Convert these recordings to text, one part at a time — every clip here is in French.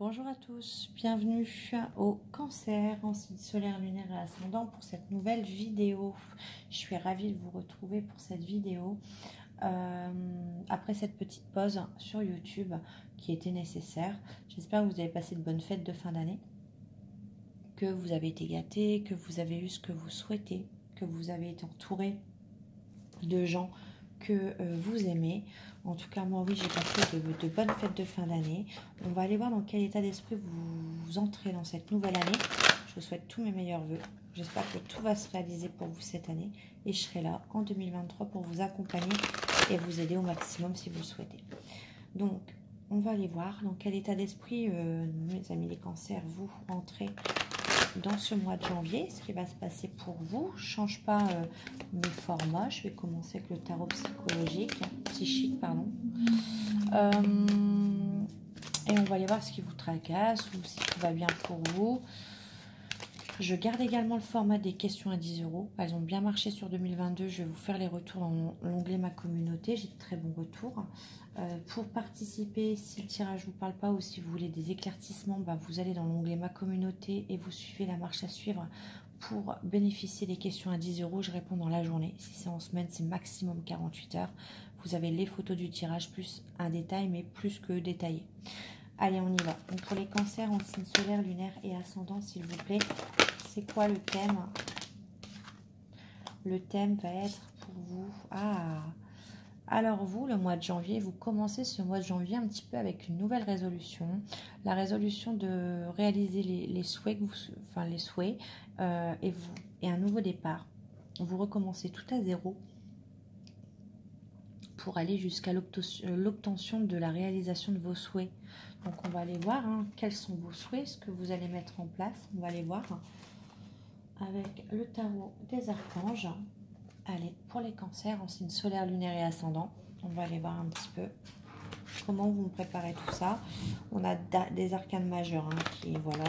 Bonjour à tous, bienvenue au Cancer en signe solaire, lunaire et ascendant pour cette nouvelle vidéo. Je suis ravie de vous retrouver pour cette vidéo après cette petite pause sur YouTube qui était nécessaire. J'espère que vous avez passé de bonnes fêtes de fin d'année, que vous avez été gâtés, que vous avez eu ce que vous souhaitez, que vous avez été entouré de gens que vous aimez. En tout cas, moi, oui, j'ai passé de bonnes fêtes de fin d'année. On va aller voir dans quel état d'esprit vous entrez dans cette nouvelle année. Je vous souhaite tous mes meilleurs vœux. J'espère que tout va se réaliser pour vous cette année. Et je serai là en 2023 pour vous accompagner et vous aider au maximum si vous le souhaitez. Donc, on va aller voir dans quel état d'esprit, mes amis les cancers, vous entrez dans ce mois de janvier, ce qui va se passer pour vous. Je ne change pas mes formats. Je vais commencer avec le tarot psychique, pardon. Et on va aller voir ce qui vous tracasse ou si tout va bien pour vous. Je garde également le format des questions à 10 €. Elles ont bien marché sur 2022. Je vais vous faire les retours dans l'onglet Ma communauté. J'ai de très bons retours. Pour participer, si le tirage ne vous parle pas ou si vous voulez des éclaircissements, vous allez dans l'onglet Ma communauté et vous suivez la marche à suivre pour bénéficier des questions à 10 €. Je réponds dans la journée. Si c'est en semaine, c'est maximum 48 heures. Vous avez les photos du tirage plus un détail, mais plus que détaillé. Allez, on y va. Donc pour les cancers en signe solaire, lunaire et ascendant, s'il vous plaît, c'est quoi le thème? Le thème va être pour vous... Alors vous, le mois de janvier, vous commencez ce mois de janvier un petit peu avec une nouvelle résolution. La résolution de réaliser les souhaits, et un nouveau départ. Vous recommencez tout à zéro pour aller jusqu'à l'obtention de la réalisation de vos souhaits. Donc on va aller voir quels sont vos souhaits, ce que vous allez mettre en place. On va aller voir avec le tarot des archanges. Allez, pour les cancers en signe solaire, lunaire et ascendant, on va aller voir un petit peu comment vous me préparez tout ça. On a des arcanes majeurs qui, voilà.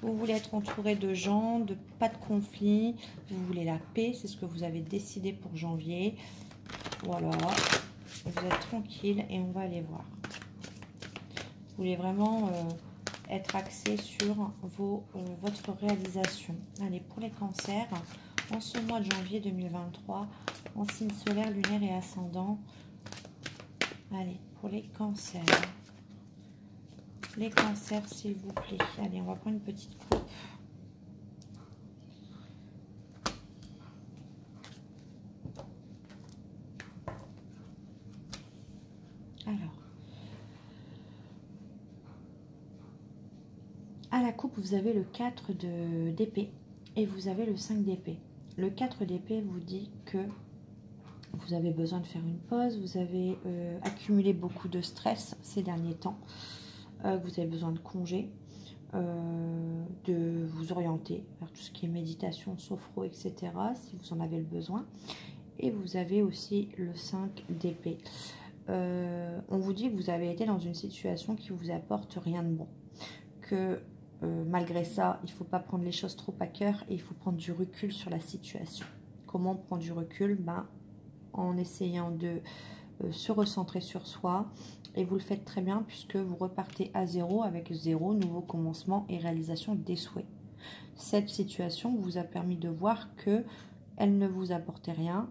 Vous voulez être entouré de gens, pas de conflit. Vous voulez la paix, c'est ce que vous avez décidé pour janvier. Voilà. Vous êtes tranquille et on va aller voir. Vous voulez vraiment être axé sur votre réalisation. Allez, pour les cancers, en ce mois de janvier 2023, en signe solaire, lunaire et ascendant. Allez, pour les cancers. Les cancers, s'il vous plaît. Allez, on va prendre une petite coupe. Alors. À la coupe, vous avez le 4 d'épée et vous avez le 5 d'épée. Le 4 d'épée vous dit que vous avez besoin de faire une pause, vous avez accumulé beaucoup de stress ces derniers temps, vous avez besoin de congé, de vous orienter vers tout ce qui est méditation, sophro, etc. si vous en avez le besoin. Et vous avez aussi le 5 d'épée. On vous dit que vous avez été dans une situation qui vous apporte rien de bon. Que malgré ça, il ne faut pas prendre les choses trop à cœur et il faut prendre du recul sur la situation. Comment prendre du recul? En essayant de se recentrer sur soi, et vous le faites très bien puisque vous repartez à zéro avec zéro nouveau commencement et réalisation des souhaits. Cette situation vous a permis de voir que elle ne vous apportait rien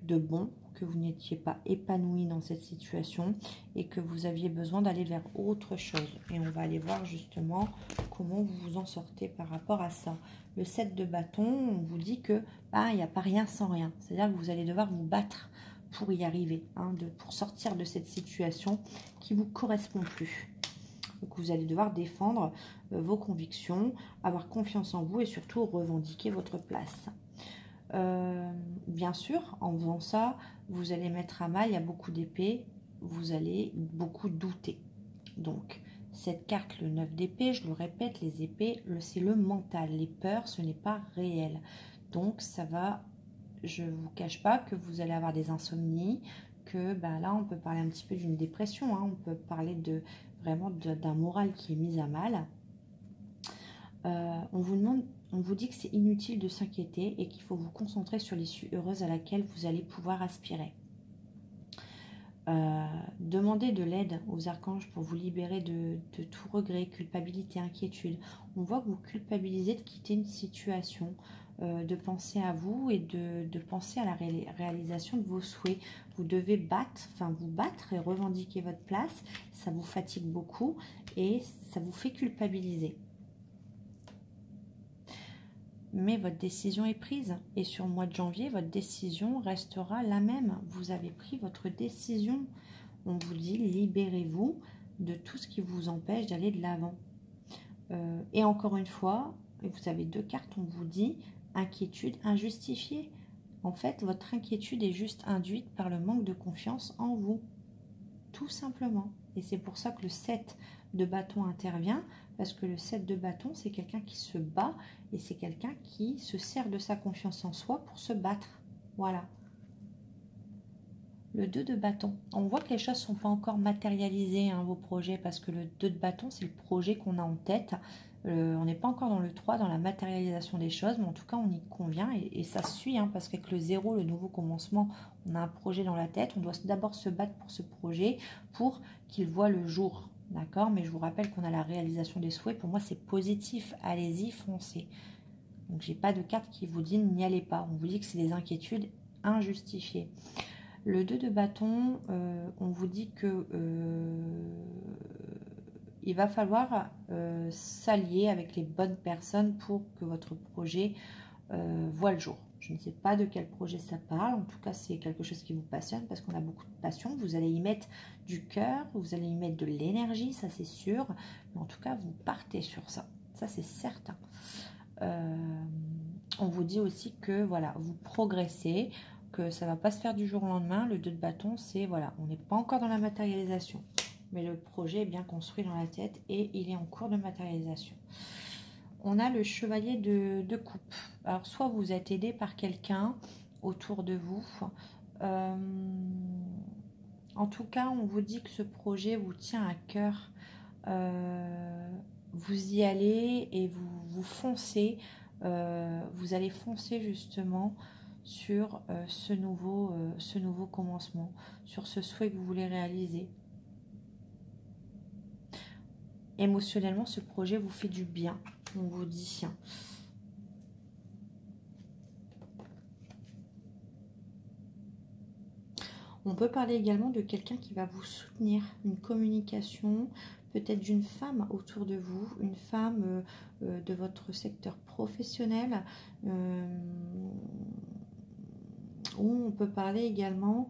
de bon, que vous n'étiez pas épanoui dans cette situation et que vous aviez besoin d'aller vers autre chose. Et on va aller voir justement comment vous vous en sortez par rapport à ça. Le 7 de bâton, on vous dit que il n'y a pas rien sans rien. C'est-à-dire que vous allez devoir vous battre pour y arriver, pour sortir de cette situation qui ne vous correspond plus. Donc vous allez devoir défendre vos convictions, avoir confiance en vous et surtout revendiquer votre place. Bien sûr, en faisant ça, vous allez mettre à mal, il y a beaucoup d'épées, vous allez beaucoup douter. Donc, cette carte, le 9 d'épée, je le répète, les épées, c'est le mental. Les peurs, ce n'est pas réel. Donc, ça va, je ne vous cache pas que vous allez avoir des insomnies, que là, on peut parler un petit peu d'une dépression, on peut parler vraiment d'un moral qui est mis à mal. On vous dit que c'est inutile de s'inquiéter et qu'il faut vous concentrer sur l'issue heureuse à laquelle vous allez pouvoir aspirer. Demandez de l'aide aux archanges pour vous libérer de tout regret, culpabilité, inquiétude. On voit que vous culpabilisez de quitter une situation, de penser à vous et de penser à la réalisation de vos souhaits. Vous devez vous battre et revendiquer votre place. Ça vous fatigue beaucoup et ça vous fait culpabiliser. Mais votre décision est prise. Et sur le mois de janvier, votre décision restera la même. Vous avez pris votre décision. On vous dit, libérez-vous de tout ce qui vous empêche d'aller de l'avant. Et encore une fois, vous avez 2 cartes, on vous dit, inquiétude injustifiée. En fait, votre inquiétude est juste induite par le manque de confiance en vous. Tout simplement. Et c'est pour ça que le 7 de bâton intervient, parce que le 7 de bâton, c'est quelqu'un qui se bat et c'est quelqu'un qui se sert de sa confiance en soi pour se battre. Voilà. Le 2 de bâton. On voit que les choses ne sont pas encore matérialisées, hein, vos projets, parce que le 2 de bâton, c'est le projet qu'on a en tête. On n'est pas encore dans le 3, dans la matérialisation des choses, mais en tout cas, on y convient et ça suit, hein, parce qu'avec le 0, le nouveau commencement, on a un projet dans la tête. On doit d'abord se battre pour ce projet, pour qu'il voit le jour. D'accord? Mais je vous rappelle qu'on a la réalisation des souhaits. Pour moi, c'est positif. Allez-y, foncez. Donc, j'ai pas de carte qui vous dit n'y allez pas. On vous dit que c'est des inquiétudes injustifiées. Le 2 de bâton, on vous dit que il va falloir s'allier avec les bonnes personnes pour que votre projet voit le jour. Je ne sais pas de quel projet ça parle. En tout cas, c'est quelque chose qui vous passionne parce qu'on a beaucoup de passion. Vous allez y mettre du cœur, vous allez y mettre de l'énergie, ça c'est sûr. Mais en tout cas, vous partez sur ça. Ça, c'est certain. On vous dit aussi que voilà, vous progressez, que ça ne va pas se faire du jour au lendemain. Le 2 de bâton, c'est voilà, on n'est pas encore dans la matérialisation. Mais le projet est bien construit dans la tête et il est en cours de matérialisation. On a le chevalier de coupe. Alors, soit vous êtes aidé par quelqu'un autour de vous. En tout cas, on vous dit que ce projet vous tient à cœur. Vous y allez et vous foncez. Vous allez foncer justement sur ce nouveau commencement, sur ce souhait que vous voulez réaliser. Émotionnellement, ce projet vous fait du bien, on vous dit. On peut parler également de quelqu'un qui va vous soutenir, une communication, peut-être d'une femme autour de vous, une femme de votre secteur professionnel. Ou on peut parler également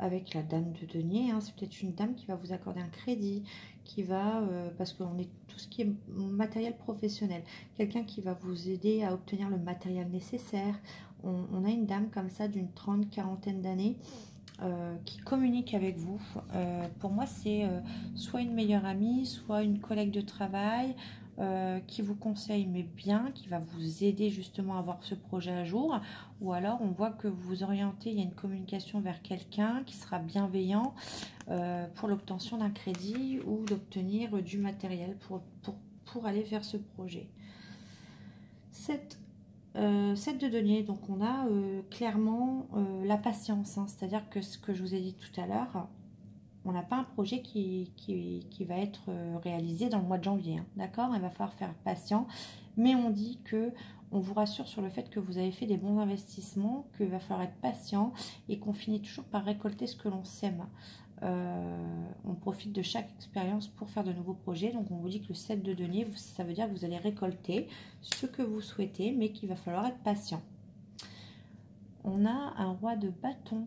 avec la dame de denier, hein, c'est peut-être une dame qui va vous accorder un crédit, qui va, parce qu'on est tout ce qui est matériel professionnel, quelqu'un qui va vous aider à obtenir le matériel nécessaire. On a une dame comme ça d'une 30-40aine d'années qui communique avec vous. Pour moi, c'est soit une meilleure amie, soit une collègue de travail, qui vous conseille mais bien, qui va vous aider justement à avoir ce projet à jour, ou alors on voit que vous vous orientez, il y a une communication vers quelqu'un qui sera bienveillant pour l'obtention d'un crédit ou d'obtenir du matériel pour aller vers ce projet. 7 de denier, donc on a clairement la patience, hein, c'est-à-dire que ce que je vous ai dit tout à l'heure, on n'a pas un projet qui va être réalisé dans le mois de janvier, hein, d'accord? Il va falloir faire patient, mais on dit que on vous rassure sur le fait que vous avez fait des bons investissements, qu'il va falloir être patient et qu'on finit toujours par récolter ce que l'on sème. On profite de chaque expérience pour faire de nouveaux projets, donc on vous dit que le 7 de denier, ça veut dire que vous allez récolter ce que vous souhaitez, mais qu'il va falloir être patient. On a un roi de bâton.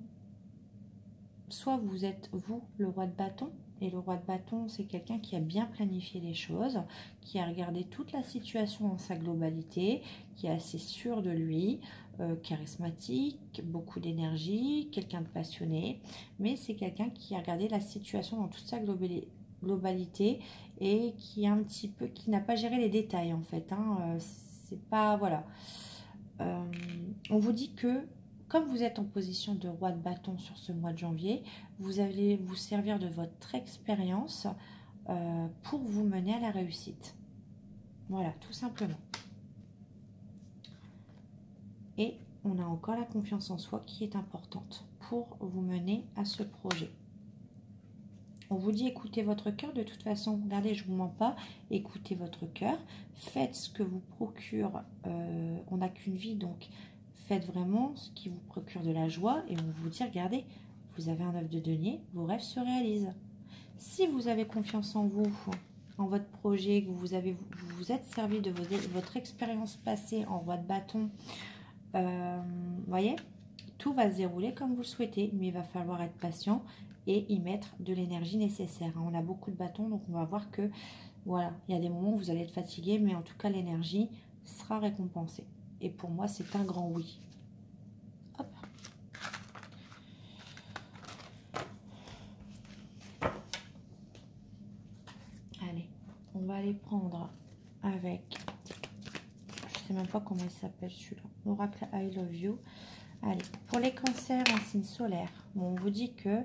Soit vous êtes, vous, le roi de bâton, et le roi de bâton, c'est quelqu'un qui a bien planifié les choses, qui a regardé toute la situation dans sa globalité, qui est assez sûr de lui, charismatique, beaucoup d'énergie, quelqu'un de passionné, mais c'est quelqu'un qui a regardé la situation dans toute sa globalité et qui a un petit peu, qui n'a pas géré les détails en fait, hein, c'est pas, voilà. On vous dit que comme vous êtes en position de roi de bâton sur ce mois de janvier, vous allez vous servir de votre expérience pour vous mener à la réussite. Voilà, tout simplement. Et on a encore la confiance en soi qui est importante pour vous mener à ce projet. On vous dit écoutez votre cœur de toute façon. Regardez, je ne vous mens pas. Écoutez votre cœur. Faites ce que vous procure. On n'a qu'une vie, donc faites vraiment ce qui vous procure de la joie. Et on vous dit regardez, vous avez un œuf de denier, vos rêves se réalisent. Si vous avez confiance en vous, en votre projet, que vous vous êtes servi de votre expérience passée en roi de bâton, voyez, tout va se dérouler comme vous le souhaitez, mais il va falloir être patient et y mettre de l'énergie nécessaire. On a beaucoup de bâtons, donc on va voir que, voilà, il y a des moments où vous allez être fatigué, mais en tout cas, l'énergie sera récompensée. Et pour moi, c'est un grand oui. Hop. Allez, on va aller prendre avec, je sais même pas comment il s'appelle celui-là, l'oracle I Love You. Allez, pour les cancers en signe solaire, bon, on vous dit que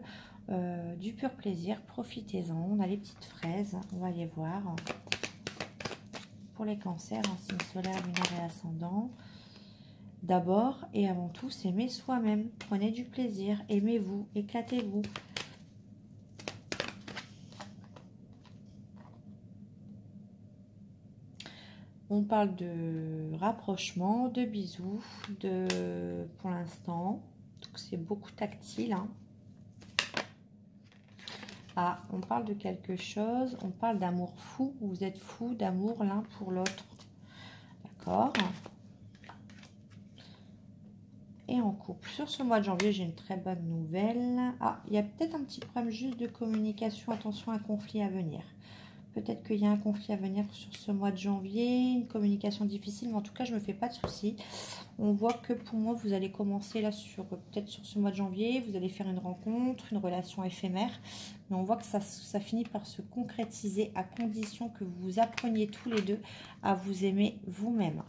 du pur plaisir, profitez-en. On a les petites fraises, on va les voir. Pour les cancers en signe solaire, lunaire et ascendant, d'abord et avant tout, s'aimer soi-même. Prenez du plaisir, aimez-vous, éclatez-vous. On parle de rapprochement, de bisous, pour l'instant. Donc c'est beaucoup tactile. Hein. Ah, on parle de quelque chose. On parle d'amour fou. Vous êtes fou d'amour l'un pour l'autre. D'accord. Et en couple. Sur ce mois de janvier, j'ai une très bonne nouvelle. Ah, il y a peut-être un petit problème juste de communication. Attention à un conflit à venir. Peut-être qu'il y a un conflit à venir sur ce mois de janvier, une communication difficile, mais en tout cas, je ne me fais pas de soucis. On voit que pour moi, vous allez commencer là peut-être sur ce mois de janvier, vous allez faire une rencontre, une relation éphémère, mais on voit que ça finit par se concrétiser à condition que vous appreniez tous les deux à vous aimer vous-même.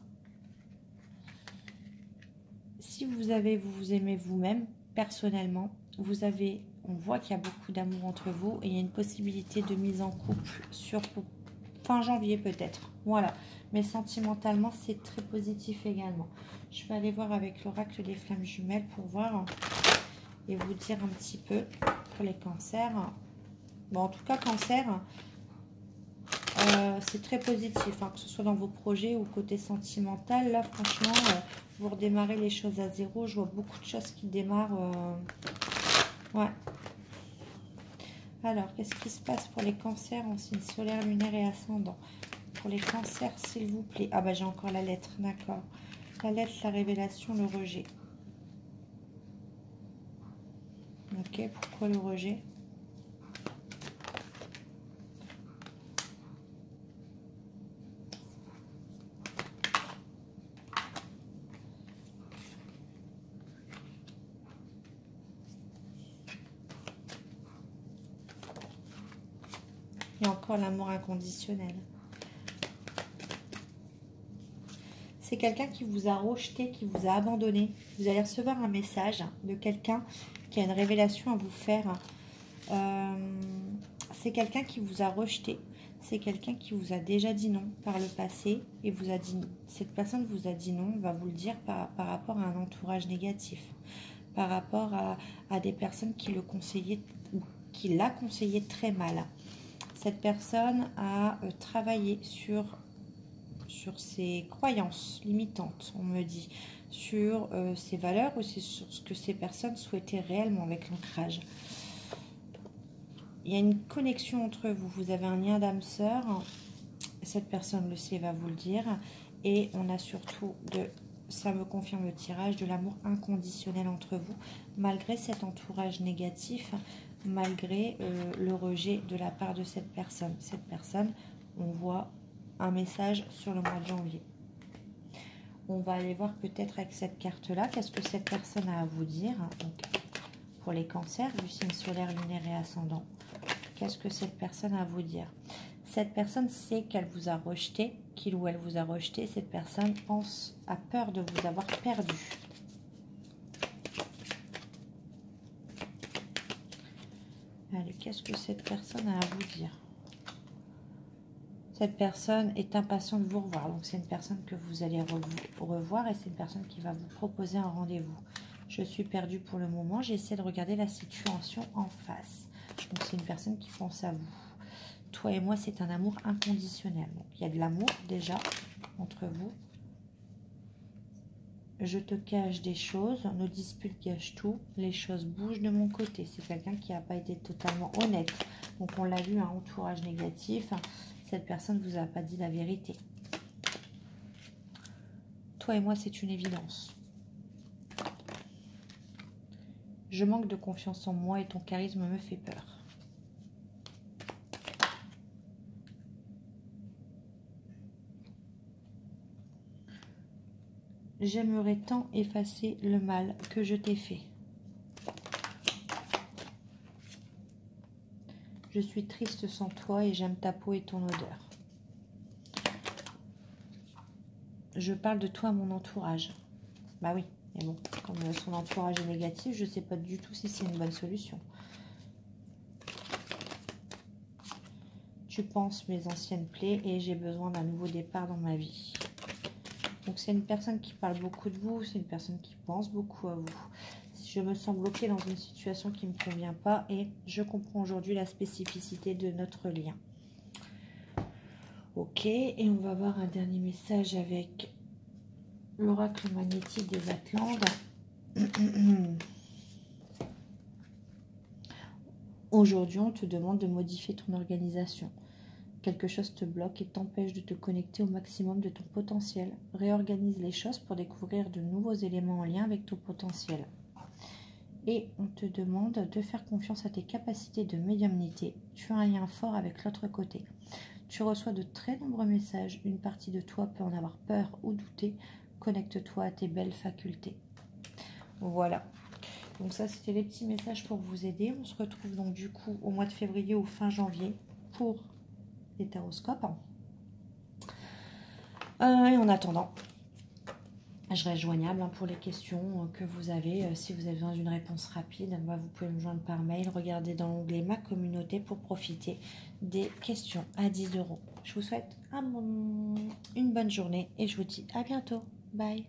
Si vous aimez vous-même, personnellement, on voit qu'il y a beaucoup d'amour entre vous et il y a une possibilité de mise en couple sur fin janvier peut-être. Voilà, mais sentimentalement, c'est très positif également. Je vais aller voir avec l'oracle des flammes jumelles pour voir et vous dire un petit peu pour les cancers. Bon, en tout cas, cancer, c'est très positif, hein, que ce soit dans vos projets ou côté sentimental. Là, franchement, vous redémarrez les choses à zéro. Je vois beaucoup de choses qui démarrent. Ouais. Alors, qu'est-ce qui se passe pour les cancers en signe solaire, lunaire et ascendant? Pour les cancers, s'il vous plaît. Ah bah j'ai encore la lettre, d'accord. La lettre, la révélation, le rejet. Ok, pourquoi le rejet? Et encore l'amour inconditionnel. C'est quelqu'un qui vous a rejeté, qui vous a abandonné. Vous allez recevoir un message de quelqu'un qui a une révélation à vous faire. C'est quelqu'un qui vous a rejeté. C'est quelqu'un qui vous a déjà dit non par le passé et vous a dit non. Cette personne vous a dit non, on va vous le dire par rapport à un entourage négatif, par rapport à des personnes qui le conseillaient ou qui l'a conseillé très mal. Cette personne a travaillé sur ses croyances limitantes, on me dit, sur ses valeurs, aussi sur ce que ces personnes souhaitaient réellement avec l'ancrage. Il y a une connexion entre vous, vous avez un lien d'âme sœur, cette personne le sait, va vous le dire, et on a surtout, ça me confirme le tirage, de l'amour inconditionnel entre vous, malgré cet entourage négatif, malgré le rejet de la part de cette personne. Cette personne, on voit un message sur le mois de janvier. On va aller voir peut-être avec cette carte-là, qu'est-ce que cette personne a à vous dire. Donc, pour les cancers, du signe solaire, lunaire et ascendant, qu'est-ce que cette personne a à vous dire? Cette personne sait qu'elle vous a rejeté, qu'il ou elle vous a rejeté. Cette personne a peur de vous avoir perdu. Allez, qu'est-ce que cette personne a à vous dire? Cette personne est impatiente de vous revoir. Donc, c'est une personne que vous allez revoir et c'est une personne qui va vous proposer un rendez-vous. Je suis perdue pour le moment. J'essaie de regarder la situation en face. Donc, c'est une personne qui pense à vous. Toi et moi, c'est un amour inconditionnel. Donc, il y a de l'amour déjà entre vous. Je te cache des choses. Nos disputes gâchent tout. Les choses bougent de mon côté. C'est quelqu'un qui n'a pas été totalement honnête. Donc, on l'a vu, un entourage négatif. Cette personne ne vous a pas dit la vérité. Toi et moi, c'est une évidence. Je manque de confiance en moi et ton charisme me fait peur. J'aimerais tant effacer le mal que je t'ai fait. Je suis triste sans toi et j'aime ta peau et ton odeur. Je parle de toi à mon entourage. Bah oui, mais bon, comme son entourage est négatif, je ne sais pas du tout si c'est une bonne solution. Tu penses mes anciennes plaies et j'ai besoin d'un nouveau départ dans ma vie. Donc c'est une personne qui parle beaucoup de vous, c'est une personne qui pense beaucoup à vous. Je me sens bloquée dans une situation qui ne me convient pas et je comprends aujourd'hui la spécificité de notre lien. Ok, et on va voir un dernier message avec l'oracle magnétique des Atlantes. Aujourd'hui, on te demande de modifier ton organisation. Quelque chose te bloque et t'empêche de te connecter au maximum de ton potentiel. Réorganise les choses pour découvrir de nouveaux éléments en lien avec ton potentiel. Et on te demande de faire confiance à tes capacités de médiumnité. Tu as un lien fort avec l'autre côté. Tu reçois de très nombreux messages. Une partie de toi peut en avoir peur ou douter. Connecte-toi à tes belles facultés. Voilà. Donc ça, c'était les petits messages pour vous aider. On se retrouve donc du coup au mois de février ou fin janvier pour les taroscopes. Et en attendant, je reste joignable pour les questions que vous avez. Si vous avez besoin d'une réponse rapide, vous pouvez me joindre par mail. Regardez dans l'onglet Ma communauté pour profiter des questions à 10 €. Je vous souhaite une bonne journée et je vous dis à bientôt. Bye.